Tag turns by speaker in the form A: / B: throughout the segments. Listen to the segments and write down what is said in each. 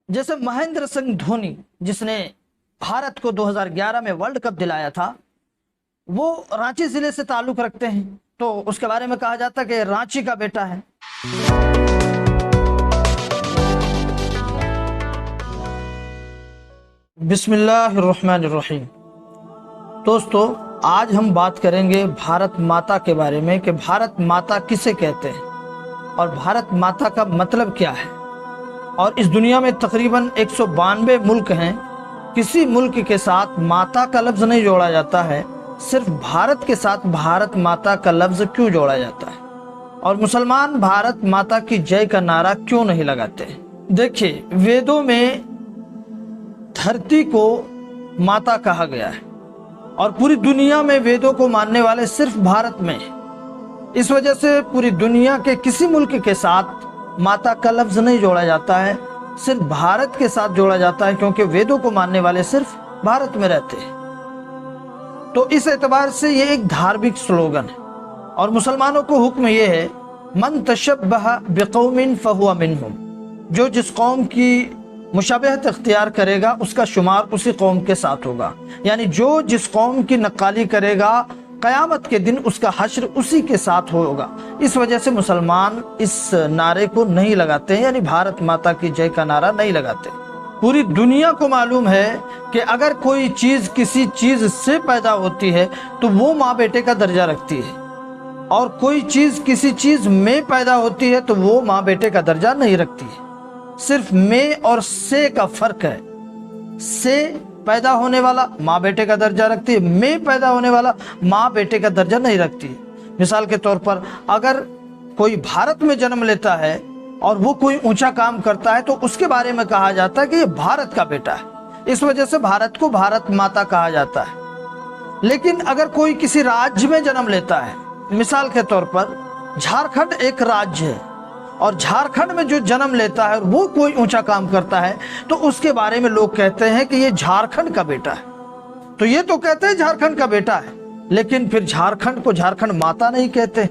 A: जैसे महेंद्र सिंह धोनी जिसने भारत को 2011 में वर्ल्ड कप दिलाया था, वो रांची जिले से ताल्लुक रखते हैं, तो उसके बारे में कहा जाता है कि रांची का बेटा है। बिस्मिल्लाहिर्रहमानिर्रहीम। दोस्तों, आज हम बात करेंगे भारत माता के बारे में कि भारत माता किसे कहते हैं और भारत माता का मतलब क्या है। और इस दुनिया में तकरीबन 192 मुल्क हैं, किसी मुल्क के साथ माता का लफ्ज़ नहीं जोड़ा जाता है, सिर्फ भारत के साथ भारत माता का लफ्ज़ क्यों जोड़ा जाता है। और मुसलमान भारत माता की जय का नारा क्यों नहीं लगाते। देखिए, वेदों में धरती को माता कहा गया है और पूरी दुनिया में वेदों को मानने वाले सिर्फ भारत में हैं। इस वजह से पूरी दुनिया के किसी मुल्क के साथ माता का लफ्ज़ नहीं जोड़ा जाता है, सिर्फ भारत के साथ जोड़ा जाता है, क्योंकि वेदों को मानने वाले सिर्फ भारत में रहते हैं। तो इस एतबार से ये एक धार्मिक स्लोगन है और मुसलमानों को हुक्म ये है, मन तशब्बह बिकौमिन फहुवा मिनहुम, जो जिस कौम की मुशाबहत इख्तियार करेगा उसका शुमार उसी कौम के साथ होगा। यानी जो जिस कौम की नक्काली करेगा क़यामत के दिन उसका हश्र उसी के साथ होगा। इस वजह से मुसलमान इस नारे को नहीं लगाते हैं, यानी भारत माता की जय का नारा नहीं लगाते। पूरी दुनिया को मालूम है कि अगर कोई चीज़ किसी चीज़ से पैदा होती है तो वो माँ बेटे का दर्जा रखती है, और कोई चीज़ किसी चीज़ में पैदा होती है तो वो माँ बेटे का दर्जा नहीं रखती है। सिर्फ में और से का फर्क है। से पैदा होने वाला माँ बेटे का दर्जा रखती है, में पैदा होने वाला माँ बेटे का दर्जा नहीं रखती है। मिसाल के तौर पर अगर कोई भारत में जन्म लेता है और वो कोई ऊंचा काम करता है तो उसके बारे में कहा जाता है कि ये भारत का बेटा है। इस वजह से भारत को भारत माता कहा जाता है। लेकिन अगर कोई किसी राज्य में जन्म लेता है, मिसाल के तौर पर झारखंड एक राज्य है, और झारखंड में जो जन्म लेता है वो कोई ऊंचा काम करता है तो उसके बारे में लोग कहते हैं कि ये झारखंड का बेटा है। तो ये तो कहते हैं झारखंड का बेटा है, लेकिन फिर झारखंड को झारखंड माता नहीं कहते।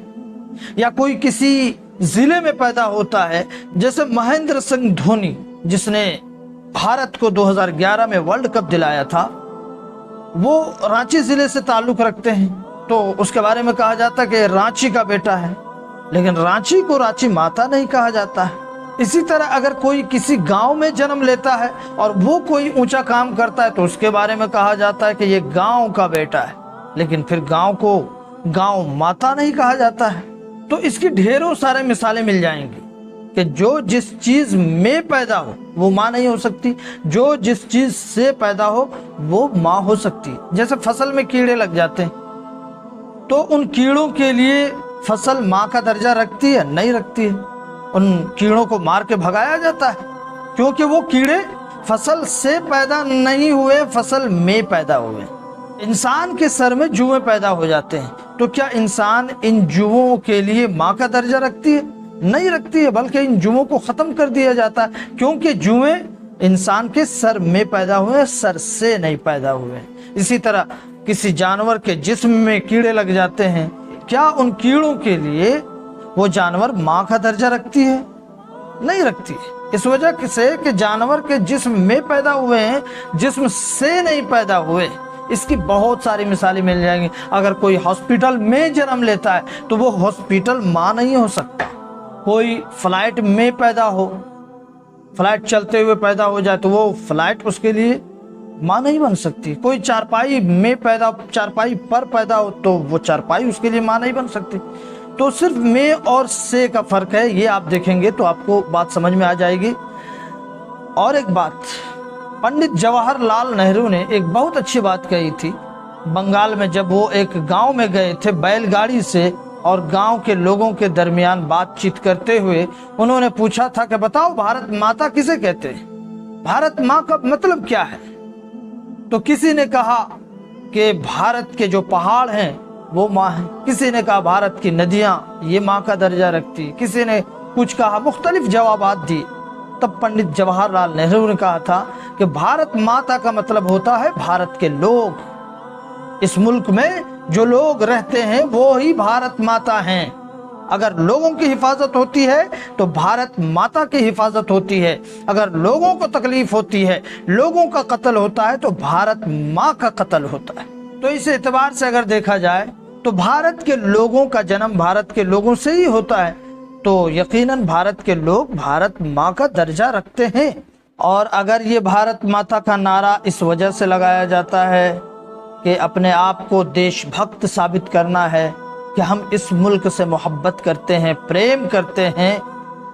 A: या कोई किसी जिले में पैदा होता है, जैसे महेंद्र सिंह धोनी जिसने भारत को 2011 में वर्ल्ड कप दिलाया था, वो रांची जिले से ताल्लुक रखते हैं, तो उसके बारे में कहा जाता है कि रांची का बेटा है। लेकिन रांची को रांची माता नहीं कहा जाता है। इसी तरह अगर कोई किसी गांव में जन्म लेता है और वो कोई ऊंचा काम करता है तो उसके बारे में कहा जाता है कि ये गांव का बेटा है, लेकिन फिर गांव को गांव माता नहीं कहा जाता है। तो इसकी ढेरों सारे मिसालें मिल जाएंगी कि जो जिस चीज में पैदा हो वो माँ नहीं हो सकती, जो जिस चीज से पैदा हो वो माँ हो सकती है। जैसे फसल में कीड़े लग जाते हैं तो उन कीड़ों के लिए फसल माँ का दर्जा रखती है? नहीं रखती है। उन कीड़ों को मार के भगाया जाता है, क्योंकि वो कीड़े फसल से पैदा नहीं हुए, फसल में पैदा हुए। इंसान के सर में जुएं पैदा हो जाते हैं, तो क्या इंसान इन जुओं के लिए माँ का दर्जा रखती है? नहीं रखती है, बल्कि इन जुओं को खत्म कर दिया जाता है, क्योंकि जुएं इंसान के सर में पैदा हुए, सर से नहीं पैदा हुए। इसी तरह किसी जानवर के जिस्म में कीड़े लग जाते हैं, क्या उन कीड़ों के लिए वो जानवर माँ का दर्जा रखती है? नहीं रखती है। इस वजह से कि जानवर के जिस्म में पैदा हुए हैं, जिस्म से नहीं पैदा हुए। इसकी बहुत सारी मिसालें मिल जाएंगी। अगर कोई हॉस्पिटल में जन्म लेता है तो वो हॉस्पिटल माँ नहीं हो सकता। कोई फ्लाइट में पैदा हो, फ्लाइट चलते हुए पैदा हो जाए तो वो फ्लाइट उसके लिए माँ नहीं बन सकती। कोई चारपाई पर पैदा हो तो वो चारपाई उसके लिए माँ नहीं बन सकती। तो सिर्फ में और से का फर्क है, ये आप देखेंगे तो आपको बात समझ में आ जाएगी। और एक बात, पंडित जवाहरलाल नेहरू ने एक बहुत अच्छी बात कही थी बंगाल में, जब वो एक गांव में गए थे बैलगाड़ी से, और गांव के लोगों के दरमियान बातचीत करते हुए उन्होंने पूछा था कि बताओ भारत माता किसे कहते हैं, भारत माँ का मतलब क्या है। तो किसी ने कहा कि भारत के जो पहाड़ हैं वो माँ है, किसी ने कहा भारत की नदियां ये माँ का दर्जा रखती, किसी ने कुछ कहा, मुख्तलिफ जवाबात दी। तब पंडित जवाहरलाल नेहरू ने कहा था कि भारत माता का मतलब होता है भारत के लोग। इस मुल्क में जो लोग रहते हैं वो ही भारत माता हैं। اگر لوگوں کی حفاظت ہوتی ہے تو بھارت ماتا کی حفاظت ہوتی ہے، اگر لوگوں کو تکلیف ہوتی ہے، لوگوں کا قتل ہوتا ہے تو بھارت ماں کا قتل ہوتا ہے۔ تو اس اعتبار سے اگر دیکھا جائے تو بھارت کے لوگوں کا جنم بھارت کے لوگوں سے ہی ہوتا ہے، تو یقیناً بھارت کے لوگ بھارت ماں کا درجہ رکھتے ہیں۔ اور اگر یہ بھارت ماتا کا نعرہ اس وجہ سے لگایا جاتا ہے کہ اپنے آپ کو دیش بھکت ثابت کرنا ہے کہ ہم اس ملک سے محبت کرتے ہیں، پریم کرتے ہیں،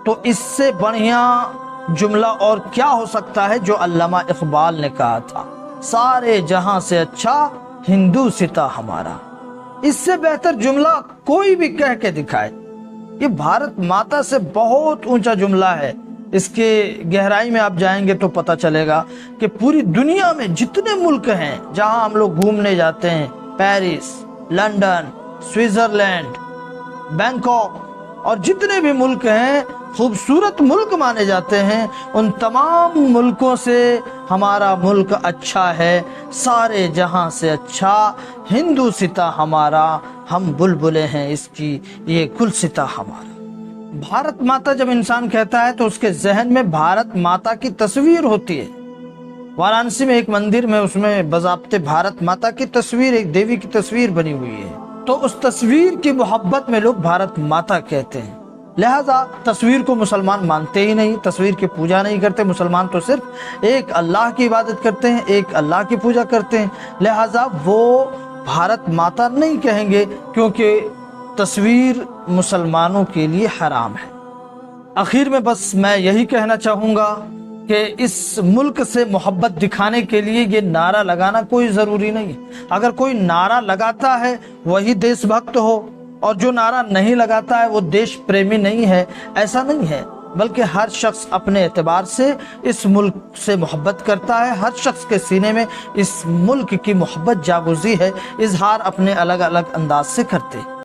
A: تو اس سے بڑھیا جملہ اور کیا ہو سکتا ہے جو علامہ اقبال نے کہا تھا، سارے جہاں سے اچھا ہندو ستا ہمارا۔ اس سے بہتر جملہ کوئی بھی کہہ کے دکھائے۔ یہ بھارت ماتا سے بہت اونچا جملہ ہے۔ اس کے گہرائی میں آپ جائیں گے تو پتہ چلے گا کہ پوری دنیا میں جتنے ملک ہیں جہاں ہم لوگ گھومنے جاتے ہیں، پیرس، لندن، سوئٹزرلینڈ، بینکاک، اور جتنے بھی ملک ہیں خوبصورت ملک مانے جاتے ہیں، ان تمام ملکوں سے ہمارا ملک اچھا ہے، سارے جہاں سے اچھا ہندو ستا ہمارا، ہم بلبلیں ہیں اس کی، یہ گل ستا ہمارا۔ بھارت ماتا جب انسان کہتا ہے تو اس کے ذہن میں بھارت ماتا کی تصویر ہوتی ہے۔ وارانسی میں ایک مندر میں اس میں باضابطے بھارت ماتا کی تصویر، ایک دیوی کی تصویر بنی ہوئی ہے، تو اس تصویر کی محبت میں لوگ بھارت ماتا کہتے ہیں۔ لہذا تصویر کو مسلمان مانتے ہی نہیں، تصویر کی پوجا نہیں کرتے۔ مسلمان تو صرف ایک اللہ کی عبادت کرتے ہیں، ایک اللہ کی پوجا کرتے ہیں، لہذا وہ بھارت ماتا نہیں کہیں گے، کیونکہ تصویر مسلمانوں کے لیے حرام ہے۔ آخر میں بس میں یہی کہنا چاہوں گا کہ اس ملک سے محبت دکھانے کے لیے یہ نعرہ لگانا کوئی ضروری نہیں ہے۔ اگر کوئی نعرہ لگاتا ہے وہی دیش بھکت ہو، اور جو نعرہ نہیں لگاتا ہے وہ دیش پریمی نہیں ہے، ایسا نہیں ہے، بلکہ ہر شخص اپنے اعتبار سے اس ملک سے محبت کرتا ہے۔ ہر شخص کے سینے میں اس ملک کی محبت جاگزی ہے، اظہار اپنے الگ الگ انداز سے کرتے ہیں۔